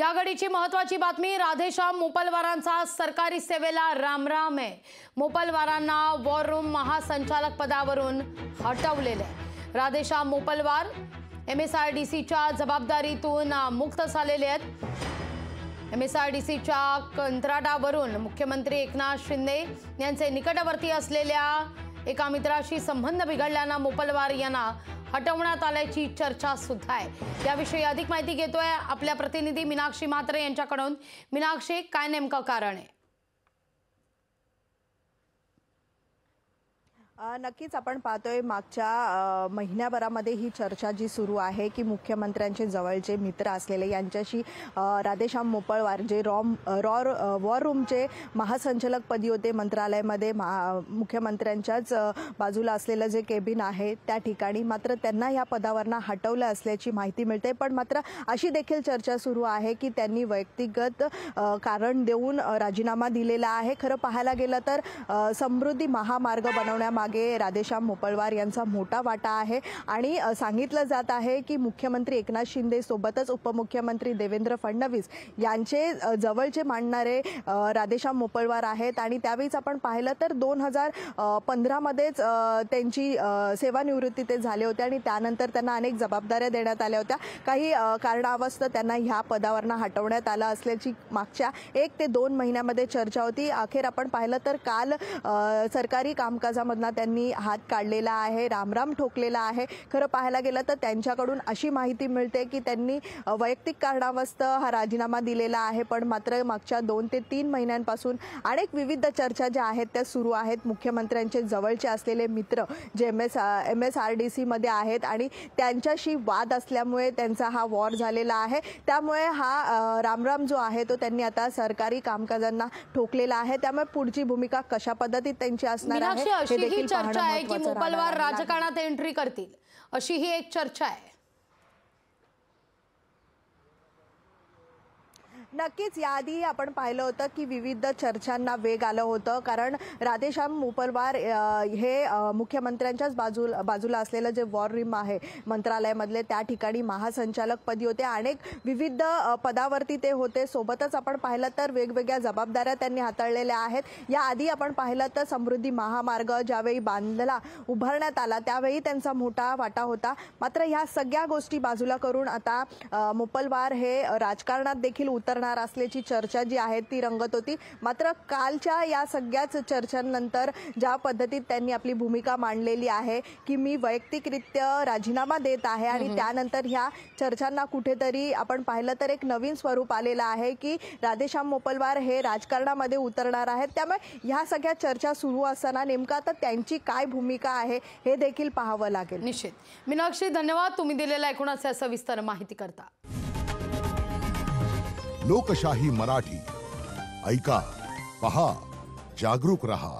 या घडीची महत्त्वाची बातमी, राधेश्याम मोपलवारांचा सरकारी सेवेला रामराम आहे। मोपलवारांना वॉर रूम महासंचालक पदावरून हटवलेले आहे। राधेश्याम मोपलवार MSRDCच्या जबाबदारीतून मुक्त झालेले आहेत। MSRDCच्या कंत्राटावरून मुख्यमंत्री एकनाथ शिंदे यांचे निकटवर्ती असलेल्या एका मित्राशी संबंध बिघडल्याने मोपलवार यांना हटवण्यात आल्याची चर्चा सुद्धा आहे। याविषयी अधिक माहिती घेतोय आपल्या प्रतिनिधी मीनाक्षी म्हात्रे यांच्याकडून। मीनाक्षी, काय नेमकं कारण आहे? नक्कीच आपण पाहतोय मागच्या महिन्याभरामध्ये ही चर्चा जी सुरू आहे की मुख्यमंत्र्यांचे जवळचे मित्र असलेले यांच्याशी राधेश्याम मोपलवार जे वॉर रूमचे महासंचालक पदी होते मंत्रालयामध्ये, मुख्यमंत्र्यांच्याच बाजूला असलेलं जे केबिन आहे त्या ठिकाणी मात्र त्यांना या पदावरनं हटवलं असल्याची माहिती मिळते। पण मात्र अशी देखील चर्चा सुरू आहे की त्यांनी वैयक्तिक कारण देऊन राजीनामा दिलेला आहे। खरं पाहायला गेलं तर समृद्धी महामार्ग बनवण्यामागे राधेश्याम मोपलवार यांचा मोठा वाटा आहे आणि सांगितलं जात आहे की मुख्यमंत्री एकनाथ शिंदे सोबतच उपमुख्यमंत्री देवेंद्र फडणवीस यांचे जवळचे मानणारे राधेश्याम मोपलवार आहेत। आणि त्यावेळीच आपण पाहिलं तर 2015 मध्येच त्यांची सेवानिवृत्ती ते झाले होते आणि त्यानंतर त्यांना अनेक जबाबदाऱ्या देण्यात आल्या होत्या। काही कारणावस्तव त्यांना ह्या पदावरनं हटवण्यात आलं असल्याची मागच्या 1 ते 2 महिन्यामध्ये चर्चा होती। अखेर आपण पाहिलं तर काल सरकारी कामकाजामधून त्यांनी हात काढलेला आहे, रामराम ठोकलेला आहे। खरं पाहायला गेलं तर त्यांच्याकडून अशी माहिती मिळते की त्यांनी वैयक्तिक कारणावस्तव हा राजीनामा दिलेला आहे। पण मात्र मागच्या 2 ते 3 महिन्यांपासून अनेक विविध चर्चा ज्या आहेत त्या सुरू आहेत। मुख्यमंत्र्यांचे जवळचे असलेले मित्र जे MSRDC मध्ये आहेत आणि त्यांच्याशी वाद असल्यामुळे त्यांचा हा वॉर झालेला आहे। त्यामुळे हा रामराम जो आहे तो त्यांनी आता सरकारी कामकाजांना ठोकलेला आहे। त्यामुळे पुढची भूमिका कशा पद्धतीत त्यांची असणार आहे हे देखील चर्चा आहे की मोपलवार राजकारणात एंट्री करतील, अशी ही एक चर्चा आहे। नक्कीच याआधी आपण पाहिलं होतं की विविध चर्चांना वेग आलं होतं, कारण राधेश्याम मोपलवार हे मुख्यमंत्र्यांच्याच बाजूला असलेलं जे वॉर रूम आहे मंत्रालयामधले त्या ठिकाणी महासंचालक पदी होते। अनेक विविध पदावरती ते होते। सोबतच आपण पाहिलं तर वेगवेगळ्या जबाबदाऱ्या त्यांनी हाताळलेल्या आहेत। याआधी आपण पाहिलं तर समृद्धी महामार्ग ज्यावेळी उभारण्यात आला त्यावेळी त्यांचा मोठा वाटा होता। मात्र ह्या सगळ्या गोष्टी बाजूला करून आता मोपलवार हे राजकारणात देखील उतरणार असल्याची चर्चा जी आहे ती रंगत होती। मात्र कालच्या या सगळ्याच चर्चांनंतर ज्या पद्धतीत त्यांनी आपली भूमिका मांडलेली आहे की मी वैयक्तिकरित्या राजीनामा देत आहे आणि त्यानंतर ह्या चर्चांना कुठेतरी आपण पाहिलं तर एक नवीन स्वरूप आलेलं आहे की राधेश्याम मोपलवार हे राजकारणामध्ये उतरणार आहेत। त्यामुळे ह्या सगळ्या चर्चा सुरू असताना नेमका आता त्यांची काय भूमिका आहे हे देखील पाहावं लागेल। निश्चित। मीनाक्षी, धन्यवाद तुम्ही दिलेल्या एकूणच सविस्तर माहिती करता। लोकशाही मराठी ऐका, पहा, जागरूक रहा।